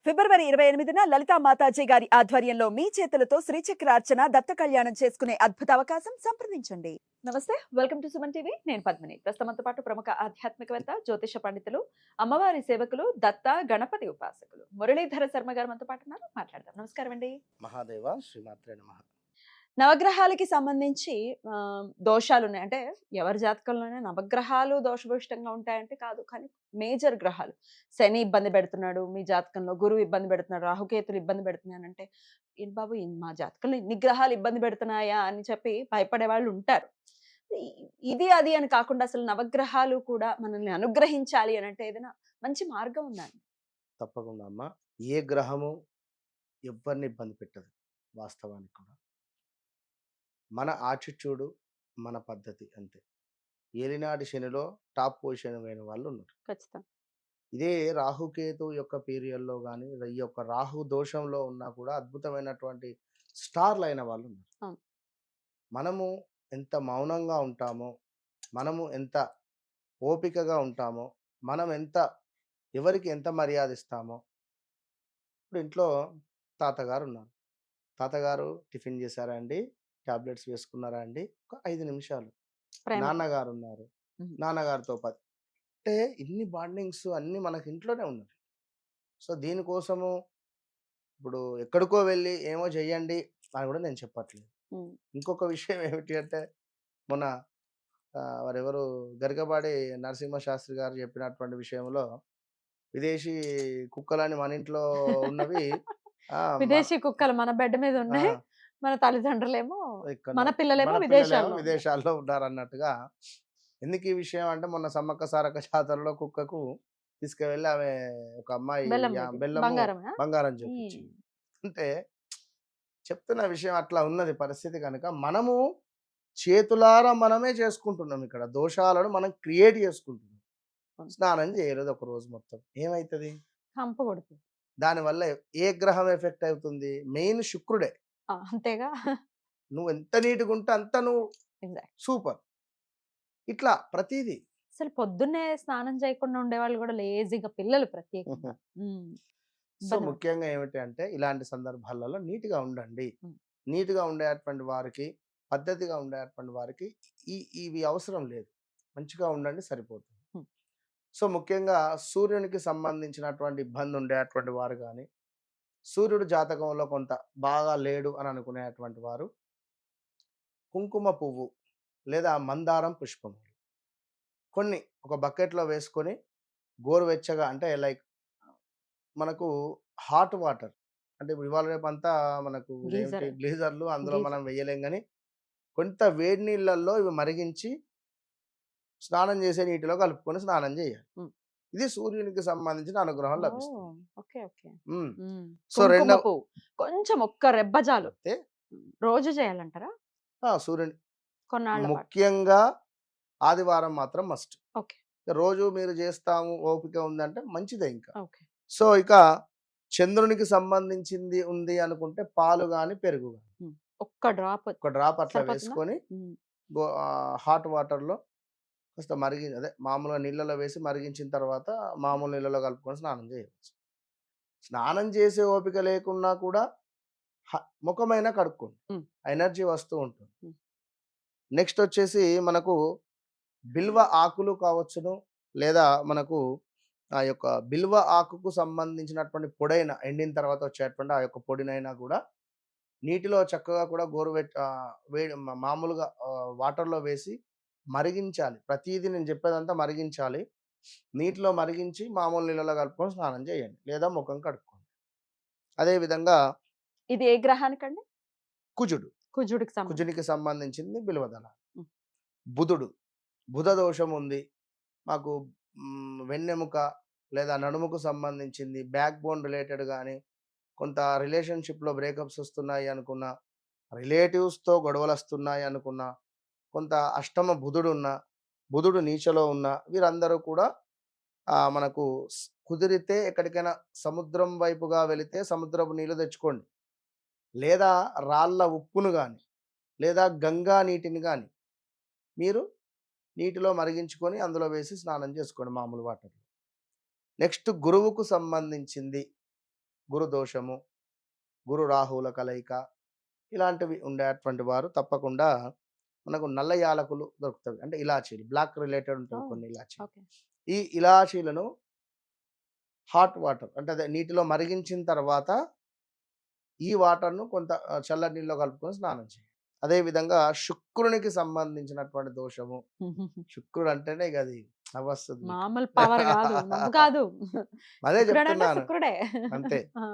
ఫిబ్రవరి 28న లలితా మాతాజీ గారి ఆధ్వర్యంలో మీ చేతులతో శ్రీచక్రార్చన దత్త కళ్యాణం చేసుకునే అద్భుత అవకాశం సంప్రదించండి. నమస్తే, వెల్కమ్ టు సుమన్ టీవీ. నేను పద్మిని. ప్రస్తుతంతో పాటు ప్రముఖ ఆధ్యాత్మికవేత్త, జ్యోతిష పండితులు, అమ్మవారి సేవకులు, దత్త గణపతి ఉపాసకులు మురళీధర శర్మ గారు మనతో పాటు ఉన్నారు. మాట్లాడదాం. నమస్కారం అండి. మహాదేవ శ్రీమాత్రే నమః. నవగ్రహాలకి సంబంధించి దోషాలు ఉన్నాయి అంటే ఎవరి జాతకంలోనే నవగ్రహాలు దోషభూయిష్టంగా ఉంటాయంటే కాదు, కానీ మేజర్ గ్రహాలు శని ఇబ్బంది పెడుతున్నాడు, మీ జాతకంలో గురువు ఇబ్బంది పెడుతున్నాడు, రాహుకేతులు ఇబ్బంది పెడుతున్నానంటే ఏంటి బాబు మా జాతకంలో ఇన్ని గ్రహాలు ఇబ్బంది పెడుతున్నాయా అని చెప్పి భయపడే వాళ్ళు ఉంటారు. ఇది అది అని కాకుండా అసలు నవగ్రహాలు కూడా మనల్ని అనుగ్రహించాలి అని అంటే ఏదైనా మంచి మార్గం ఉందండి? తప్పకుండా అమ్మ. ఏ గ్రహము ఎవరిని ఇబ్బంది పెట్టదు వాస్తవానికి కూడా. మన ఆటిట్యూడ్, మన పద్ధతి అంతే. ఏలినాటి శనిలో టాప్ పొజిషన్ అయిన వాళ్ళు ఉన్నారు. ఖచ్చితంగా. ఇదే రాహుకేతు యొక్క పీరియడ్‌లో గాని, ఈ యొక్క రాహు దోషంలో ఉన్నా కూడా అద్భుతమైనటువంటి స్టార్‌లు అయిన వాళ్ళు ఉన్నారు. అవును. మనము ఎంత మౌనంగా ఉంటామో, మనము ఎంత ఓపికగా ఉంటామో, మనం ఎవరికి ఎంత మర్యాద ఇస్తామో. ఇప్పుడు ఇంట్లో తాతగారు ఉన్నారు. తాతగారు టిఫిన్ చేశారా అండి? టాబ్లెట్స్ వేసుకున్నారా అండి? ఒక 5 నిమిషాలు. ప్రేమతో. నాన్నగారున్నారు. ఉమ్. నాన్నగారితో అంటే ఇన్ని బాండింగ్స్ అన్నీ మనకి ఇంట్లోనే ఉన్నవి. సో, దీనికోసము ఇప్పుడు ఎక్కడికో వెళ్ళి ఏమో చెయ్యండి అని కూడా నేను చెప్పట్లేదు. ఉమ్. ఇంకొక విషయం ఏమిటి అంటే మొన్న వారెవరు గరికపాటి నరసింహ శాస్త్రి గారు చెప్పినటువంటి విషయంలో విదేశీ కుక్కలని మన ఇంట్లో ఉన్నవి మన విదేశీ కుక్కలు మన బెడ్ మీద ఉన్నాయి. ఆ! మన తల్లిదండ్రులేమో, ఇక్కడ మన పిల్లలేమో మన పిల్లలేమో విదేశాల్లో ఉన్నారు. విదేశాల్లో ఉన్నారన్నట్టుగా. ఎందుకు ఈ విషయం అంటే మొన్న సమ్మక్క సారక్క జాతరలో కుక్కకు తీసుకువెళ్ళి ఆమె ఒక అమ్మాయి బెల్లం పెట్టింది. బెల్లము, బంగారమా? బంగారం హ్మ్. చేపిచ్చింది. అంటే చెప్తున్న విషయం అట్లా ఉన్నది పరిస్థితి కనుక మనము చేతులారా మనమే చేసుకుంటున్నాం ఇక్కడ. దోషాలను మనం క్రియేట్ చేసుకుంటున్నాం. అవును. స్నానం చేయలేదు ఒక రోజు మొత్తం. ఏమైతది? కంపు కొడుతుంది. దానివల్ల ఏ గ్రహం ఎఫెక్ట్ అవుతుంది? మెయిన్ శుక్రుడే. ఆ! అంతేగా. నువ్వెంత నీట్‌గుంటే అంత నువ్వు ఎగ్జాక్ట్. సూపర్. ఇట్లా ప్రతీదీ. అసలు పొద్దున్నే స్నానం చేయకుండా ఉండేవాళ్ళు కూడా లేజీగా పిల్లలు ప్రత్యేకంగా. హ్మ్. సో, ఇబ్బంది పడతారు. ముఖ్యంగా ఏమిటి అంటే ఇలాంటి సందర్భాలలో నీట్‌గా ఉండండి. హ్మ్. నీట్‌గా ఉండేటువంటి వారికి, పద్ధతిగా ఉండేటువంటి వారికి ఇవి అవసరం లేదు. మంచిగా ఉండండి సరిపోతుంది. హ్మ్. సో, ముఖ్యంగా సూర్యునికి సంబంధించినటువంటి ఇబ్బంది ఉండేటువంటి వారు గాని, సూర్యుడు జాతకంలో కొంత బాగా లేడు అని అనుకునేటువంటి వారు కుంకుమ పువ్వు లేదా మందారం పుష్పం కొన్ని ఒక బకెట్‌లో వేసుకొని గోరువెచ్చగా అంటే లైక్ మనకు హాట్ వాటర్ అంటే ఇప్పుడు ఇవాళ రేపంతా మనకు ఇదేమిటి గీజర్. గ్లీజర్లు అందులో మనం గీజర్. వెయ్యలేం గాని, కొంత వేడి నీళ్ళల్లో ఇవి మరిగించి స్నానం చేసే నీటిలో కలుపుకొని స్నానం చేయాలి. హ్మ్. ఇది సూర్యునికి సంబంధించిన అనుగ్రహం ఓహ్! లభిస్తుంది. ఓకే. ఓకే. హ్మ్. హ్మ్. సో, కుంకుమ రెండవ పువ్వు. కొంచెం ఒక్క రెబ్బ చాలు. అయితే రోజు చేయాలంటారా? సూర్యుని కొన్నాళ్ల పాటు. ముఖ్యంగా ఆదివారం మాత్రం మస్ట్. ఓకే. రోజు మీరు చేస్తాము ఓపిక ఉందంటే మంచిదే ఇంకా. ఓకే. సో, ఇక చంద్రునికి సంబంధించింది ఉంది అనుకుంటే పాలు గాని, పెరుగు గాని హ్మ్. ఒక్క డ్రాప్ ఒక డ్రాప్ అట్లా సరిపోతుందా? వేసుకొని హ్మ్. హాట్ వాటర్‌లో కాస్త అదే మామూలుగా నీళ్ళలో వేసి మరిగించిన తర్వాత మామూలు నీళ్ళలో కలుపుకొని స్నానం చేయవచ్చు. స్నానం చేసే ఓపిక లేకున్నా కూడా ముఖమైనా కడుక్కోండి. హ్మ్. ఎనర్జీ వస్తూ ఉంటుంది. హ్మ్. నెక్స్ట్ వచ్చేసి మనకు బిల్వ ఆకులు కావచ్చును, లేదా మనకు ఆ యొక్క బిల్వ ఆకుకు సంబంధించినటువంటి పొడైన ఎండిన తర్వాత వచ్చేటువంటి ఆ యొక్క పొడినైనా కూడా నీటిలో చక్కగా కూడా వేడి మామూలుగా వాటర్‌లో వేసి మరిగించాలి. ప్రతీదీ నేను చెప్పేదంతా మరిగించాలి. నీటిలో మరిగించి మామూలు నీళ్ళలో కలుపుకొని స్నానం చేయండి. లేదా ముఖం కడుక్కోండి. అదే విధంగా ఇది ఏ గ్రహానికండి? కుజుడు. కుజుడికి సంబంధించి. కుజునికి సంబంధించింది బిల్వదళాలు. హ్మ్. బుధుడు. బుధ దోషం ఉంది. మాకు వెన్నెముక లేదా నడుముకు సంబంధించింది బ్యాక్ బోన్ రిలేటెడ్ గాని, కొంత రిలేషన్‌షిప్‌లో బ్రేకప్స్ వస్తున్నాయి అనుకున్నా, రిలేటివ్స్‌తో గొడవలొస్తున్నాయి అనుకున్నా, కొంత అష్టమ బుధుడు నీచలో ఉన్న వీరందరూ కూడా మనకు కుదిరితే ఎక్కడికైనా సముద్రం వైపుగా వెళితే సముద్రపు నీళ్లు తెచ్చుకోండి. లేదా రాళ్ళ ఉప్పును గాని, లేదా గంగా నీటిని గాని మీరు నీటిలో మరిగించుకొని అందులో వేసి స్నానం చేసుకోండి మామూలు వాటర్‌లో. నెక్స్ట్ గురువుకు సంబంధించింది. గురు దోషము, గురు రాహువుల కలయిక ఇలాంటివి ఉండేటువంటి వారు తప్పకుండా మనకు నల్ల యాలకులు దొరుకుతవి. అంటే ఇలాచీలు బ్లాక్ రిలేటెడ్ ఓ, ఉంటాయి కొన్ని ఇలాచీలు. ఓకే. ఈ ఇలాచీలను హాట్ వాటర్ అంటే అదే నీటిలో మరిగించిన తర్వాత ఈ వాటర్‌ను కొంత చల్లటి నీళ్ళలో కలుపుకొని స్నానం చేయాలి. అదే విధంగా శుక్రునికి సంబంధించినటువంటి దోషము. శుక్రుడు అంటేనే ఇగ అది నవ్వొస్తది మీకు. మామూలు పవర్ కాదు, నవ్వు కాదు. అదే శుక్రుడంటే చెప్తున్నాను. శుక్రుడే. అంతే. ఆ,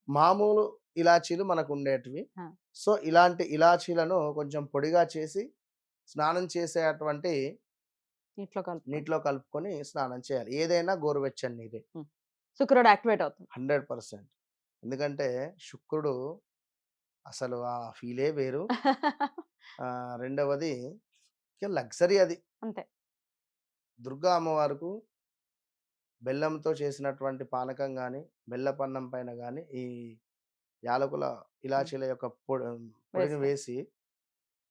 మామూలు ఇలాచీలు మనకుండేటివి. ఆ, సో, ఇలాంటి ఇలాచీలను కొంచెం పొడిగా చేసి స్నానం చేసేటువంటి నీటిలో కలుపుకోండి. నీటిలో కలుపుకొని స్నానం చేయాలి. ఏదైనా గోరువెచ్చని నీరే. శుక్రుడు యాక్టివేట్ అవుతుంది. 100%. ఎందుకంటే శుక్రుడు అసలు ఆ ఫీలే వేరు. రెండవది ఇక లగ్జరీ అది. అంతే. దుర్గా అమ్మవారుకు బెల్లంతో చేసినటువంటి పానకం గాని, బెల్లపన్నం పైన గాని ఈ యాలకుల, ఇలాచీల యొక్క పొడిని వేస్తే వేసి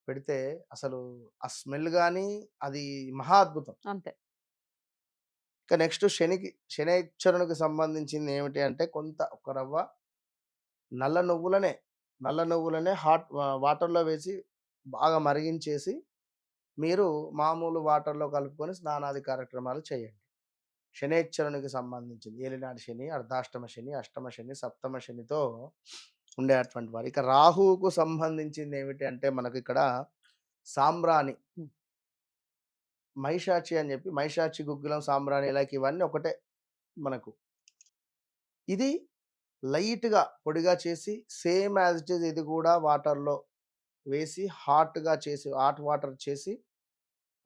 పెడితే అసలు ఆ స్మెల్ గాని అది మహా అద్భుతం. అంతే. ఇక నెక్స్ట్ శనైశ్చరునికి సంబంధించింది ఏమిటి అంటే కొంత ఒక రవ్వ నల్ల నువ్వులనే వాటర్‌లో వేసి బాగా మరిగించేసి మీరు మామూలు వాటర్‌లో కలుపుకొని స్నానాది కార్యక్రమాలు చేయండి. శనైశ్చరునికి సంబంధించింది ఏలినాటి శని, అర్ధాష్టమ శని, అష్టమ శని, సప్తమ శనితో ఉండేటువంటి వారు. ఇక రాహువుకు సంబంధించింది ఏమిటి అంటే మనకిక్కడ సాంబ్రాణి, హ్మ్. మైషాచి అని చెప్పి మైషాచి గుగ్గిలం, సాంబ్రాణి ఇలాగ ఇవన్నీ ఒకటే మనకు. ఇది లైట్‌గా పొడిగా చేసి సేమ్ యాజ్ ఇట్ ఈజ్ ఇది కూడా వాటర్‌లో వేసి హాట్ వాటర్ చేసి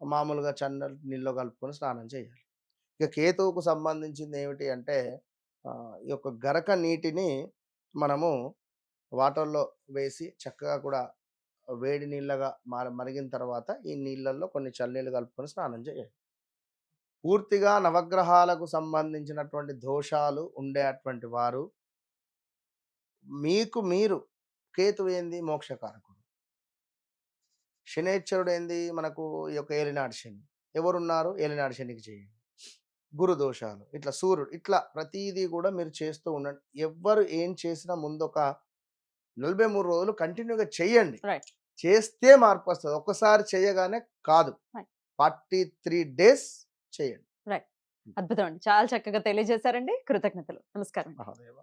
మామూలుగా చన్నటి నీళ్ళలో కలుపుకొని స్నానం చేయాలి. ఇక కేతువుకు సంబంధించింది ఏమిటి అంటే ఈ యొక్క గరక నీటిని మనము వాటర్‌లో వేసి చక్కగా కూడా వేడి నీళ్ళగా మరిగిన తర్వాత ఈ నీళ్ళల్లో కొన్ని చన్నీళ్ళు కలుపుకొని స్నానం చేయాలి. పూర్తిగా నవగ్రహాలకు సంబంధించినటువంటి దోషాలు ఉండేటువంటి వారు మీకు మీరు కేతువు ఏంది మోక్షకారకుడు. శనైశ్చరుడు ఏంది మనకు ఈ యొక్క ఏలినాటి శని. ఎవరున్నారు? ఏలినాటి శనికి చేయండి. గురు దోషాలు, ఇట్లా సూర్యుడు, ఇట్లా ప్రతీదీ కూడా మీరు చేస్తూ ఉండండి. ఎవ్వరు ఏం చేసినా ముందొక 43 రోజులు కంటిన్యూగా చెయ్యండి. రైట్. చేస్తే మార్పొస్తది. ఒక్కసారి చేయగానే కాదు. రైట్. 43 డేస్ చేయండి. రైట్. అద్భుతం అండి. చాలా చక్కగా తెలియజేశారండి. కృతజ్ఞతలు. నమస్కారం. మహాదేవ.